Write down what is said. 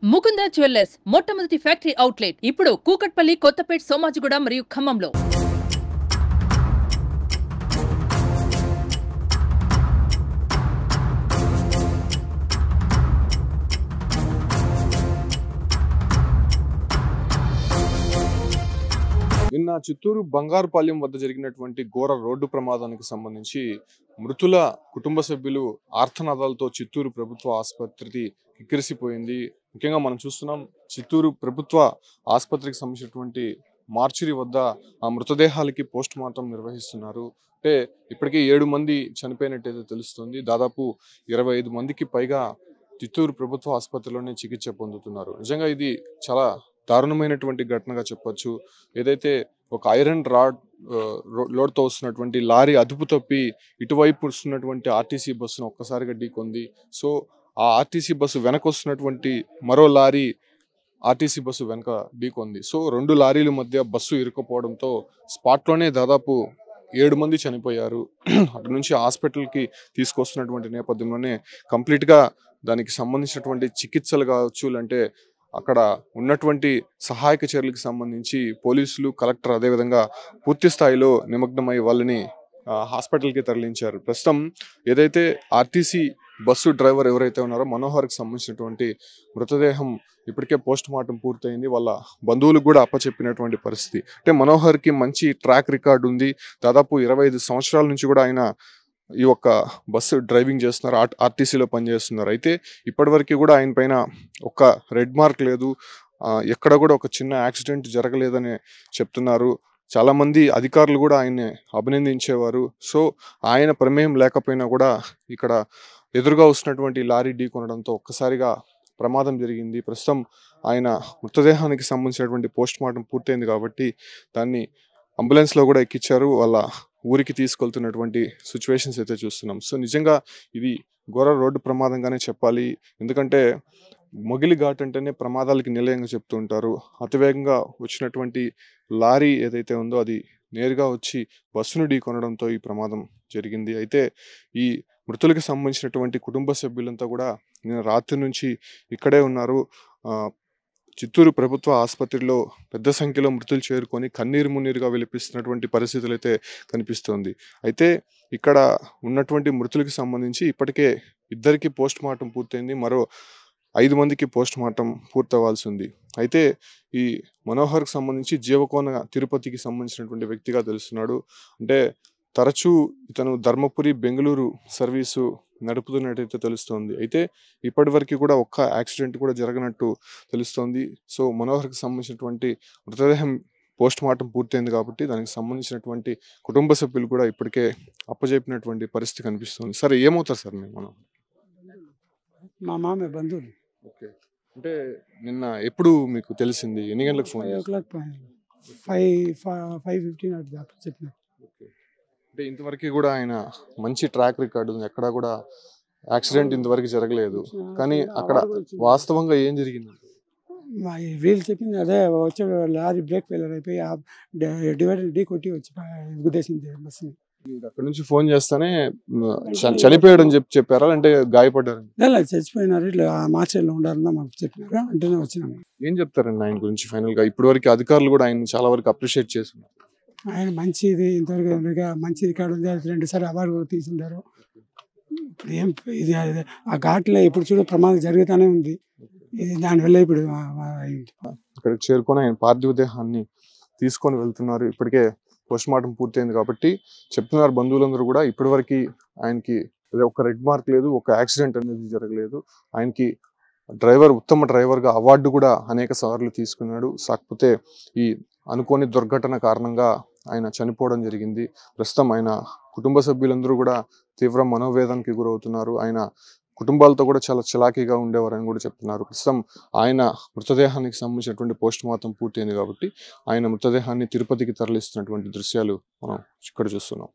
Mukunda jewellers మొట్టమొదటి factory outlet ఇప్పుడు కూకట్పల్లి, కొత్తపేట్, సోమాజిగూడ మరియు ఖమ్మంలో. నిన్న చిత్తూరు బంగారుపాలెం వద్ద జరిగినటువంటి ఘోర రోడ్డు ప్రమాదానికి సంబంధించి మృతుల కుటుంబ సభ్యులు ఆర్తనాదాలతో చిత్తూరు ప్రభుత్వ ఆసుపత్రికి కిక్కిరిసిపోయింది. ముఖ్యంగా మనం చూస్తున్నాం, చిత్తూరు ప్రభుత్వ ఆసుపత్రికి సంబంధించినటువంటి మార్చురీ వద్ద ఆ మృతదేహాలకి పోస్ట్ మార్టం నిర్వహిస్తున్నారు. అంటే ఇప్పటికీ 7 మంది చనిపోయినట్టయితే తెలుస్తుంది. దాదాపు 25 మందికి పైగా చిత్తూరు ప్రభుత్వ ఆసుపత్రిలోనే చికిత్స పొందుతున్నారు. నిజంగా ఇది చాలా దారుణమైనటువంటి ఘటనగా చెప్పొచ్చు. ఏదైతే ఒక ఐరన్ లోడ్తో వస్తున్నటువంటి లారీ అదుపు తప్పి ఇటువైపు వస్తున్నటువంటి ఆర్టీసీ బస్సును ఒక్కసారిగా ఢీకొంది. సో ఆ ఆర్టీసీ బస్సు వెనక వస్తున్నటువంటి మరో లారీ ఆర్టీసీ బస్సు వెనక ఢీకొంది. సో 2 లారీల మధ్య బస్సు ఇరుక్కుపోవడంతో స్పాట్లోనే దాదాపు 7 మంది చనిపోయారు. అటు నుంచి హాస్పిటల్కి తీసుకొస్తున్నటువంటి నేపథ్యంలోనే కంప్లీట్గా దానికి సంబంధించినటువంటి చికిత్సలు కావచ్చు, అంటే అక్కడ ఉన్నటువంటి సహాయక చర్యలకు సంబంధించి పోలీసులు, కలెక్టర్ అదేవిధంగా పూర్తి స్థాయిలో నిమగ్నమై వాళ్ళని హాస్పిటల్కి తరలించారు. ప్రస్తుతం ఏదైతే ఆర్టీసీ బస్సు డ్రైవర్ ఎవరైతే ఉన్నారో మనోహర్కి సంబంధించినటువంటి మృతదేహం ఇప్పటికే పోస్ట్ మార్టం పూర్తయింది. వాళ్ళ బంధువులకు కూడా అప్పచెప్పినటువంటి పరిస్థితి. అంటే మనోహర్కి మంచి ట్రాక్ రికార్డు ఉంది. దాదాపు 25 సంవత్సరాల నుంచి కూడా ఆయన ఈ ఒక్క బస్సు డ్రైవింగ్ చేస్తున్నారు, ఆర్టీసీలో పనిచేస్తున్నారు. అయితే ఇప్పటివరకు కూడా ఆయన పైన ఒక్క రెడ్ మార్క్ లేదు, ఎక్కడ కూడా ఒక చిన్న యాక్సిడెంట్ జరగలేదని చెప్తున్నారు. చాలామంది అధికారులు కూడా ఆయన్ని అభినందించేవారు. సో ఆయన ప్రమేయం లేకపోయినా కూడా ఇక్కడ ఎదురుగా వస్తున్నటువంటి లారీ ఢీ కొనడంతో ఒక్కసారిగా ప్రమాదం జరిగింది. ప్రస్తుతం ఆయన మృతదేహానికి సంబంధించినటువంటి పోస్ట్ మార్టం పూర్తయింది కాబట్టి దాన్ని అంబులెన్స్లో కూడా ఎక్కించారు. వాళ్ళ ఊరికి తీసుకెళ్తున్నటువంటి సిచ్యువేషన్స్ అయితే చూస్తున్నాం. సో నిజంగా ఇది ఘోర రోడ్డు ప్రమాదంగానే చెప్పాలి. ఎందుకంటే మొగిలి ఘాట్ అంటేనే ప్రమాదాలకి నిలయంగా చెప్తూ ఉంటారు. అతివేగంగా వచ్చినటువంటి లారీ ఏదైతే ఉందో అది నేరుగా వచ్చి బస్సును ఢీ కొనడంతో ఈ ప్రమాదం జరిగింది. అయితే ఈ మృతులకు సంబంధించినటువంటి కుటుంబ సభ్యులంతా కూడా నిన్న రాత్రి నుంచి ఇక్కడే ఉన్నారు. చిత్తూరు ప్రభుత్వ ఆసుపత్రిలో పెద్ద సంఖ్యలో మృతులు చేరుకొని కన్నీరు మున్నీరుగా విలపిస్తున్నటువంటి పరిస్థితులు అయితే కనిపిస్తోంది. అయితే ఇక్కడ ఉన్నటువంటి మృతులకు సంబంధించి ఇప్పటికే 2కి పోస్ట్ మార్టం పూర్తయింది. మరో 5 మందికి పోస్ట్ మార్టం పూర్తవ్వాల్సి ఉంది. అయితే ఈ మనోహర్కి సంబంధించి జీవకోన తిరుపతికి సంబంధించినటువంటి వ్యక్తిగా తెలుస్తున్నాడు. అంటే తరచూ ఇతను ధర్మపురి, బెంగళూరు సర్వీసు నడుపుతున్నట్టయితే తెలుస్తోంది. అయితే ఇప్పటి వరకు కూడా ఒక్క యాక్సిడెంట్ కూడా జరగనట్టు తెలుస్తోంది. సో మనోహర్కి సంబంధించినటువంటి మృతదేహం పోస్ట్ మార్టం పూర్తయింది కాబట్టి దానికి సంబంధించినటువంటి కుటుంబ సభ్యులు కూడా ఇప్పటికే అప్పజెప్పినటువంటి పరిస్థితి కనిపిస్తుంది. సరే, ఏమవుతారు సార్ మీరు? మనం మా మామయ్య బంధువులు. ఓకే, అంటే నిన్న ఎప్పుడు మీకు తెలిసింది? ఎన్ని గంటలకు ఫోన్? 5:15 అట్లా చెప్పినారు. ఓకే, అంటే ఇంతవరకు కూడా ఆయన మంచి ట్రాక్ రికార్డు ఉంది, ఎక్కడా కూడా యాక్సిడెంట్ ఇంతవరకు జరగలేదు. కానీ అక్కడ వాస్తవంగా ఏం జరిగింది? వీళ్ళు చెప్పింది అదే, వచ్చే లారీ బ్రేక్ ఫెయిలర్ అయిపోయి డివైడర్ ఢీ కొట్టి వచ్చి గుద్దేసింది బస్సుని. అక్కడ నుంచి ఫోన్ చేస్తానే చనిపోయాడు అని చెప్పారా, అంటే గాయపడ్డారు? చచ్చిపోయినారు, ఇట్లా మార్చేలో ఉండాలన్నా మాకు చెప్పినారు, అంటేనే వచ్చినాము. ఏం చెప్తారండి ఆయన గురించి ఫైనల్ గా? ఇప్పటి వరకు అధికారులు కూడా ఆయన చాలా వరకు అప్రిషియేట్ చేస్తున్నారు. ఆయన మంచిది, ఇంతవరకు మంచి రికార్డు ఉంది. 2 సార్లు అవార్డు కూడా తీసుకుంటారు. ఇప్పుడు ఏం ఇది ఆ ఘాట్లో ఇప్పుడు చూడ ప్రమాదం జరుగుతూనే ఉంది. ఇది దానివల్ల ఇప్పుడు ఇక్కడికి చేరుకొని ఆయన పార్థివ దేహాన్ని తీసుకొని వెళ్తున్నారు. ఇప్పటికే పోస్ట్ మార్టం పూర్తయింది కాబట్టి చెప్తున్నారు బంధువులందరూ కూడా ఇప్పటివరకు ఆయనకి ఒక రెడ్ మార్క్ లేదు, ఒక యాక్సిడెంట్ అనేది జరగలేదు. ఆయనకి ఉత్తమ డ్రైవర్గా అవార్డు కూడా అనేక సార్లు తీసుకున్నాడు. కాకపోతే ఈ అనుకోని దుర్ఘటన కారణంగా ఆయన చనిపోవడం జరిగింది. ప్రస్తుతం ఆయన కుటుంబ సభ్యులందరూ కూడా తీవ్ర మనోవేదనకి గురవుతున్నారు. ఆయన కుటుంబాలతో కూడా చాలా చలాకీగా ఉండేవారని కూడా చెప్తున్నారు. ప్రస్తుతం ఆయన మృతదేహానికి సంబంధించినటువంటి పోస్ట్ మార్టం పూర్తయింది కాబట్టి ఆయన మృతదేహాన్ని తిరుపతికి తరలిస్తున్నటువంటి దృశ్యాలు మనం ఇక్కడ చూస్తున్నాం.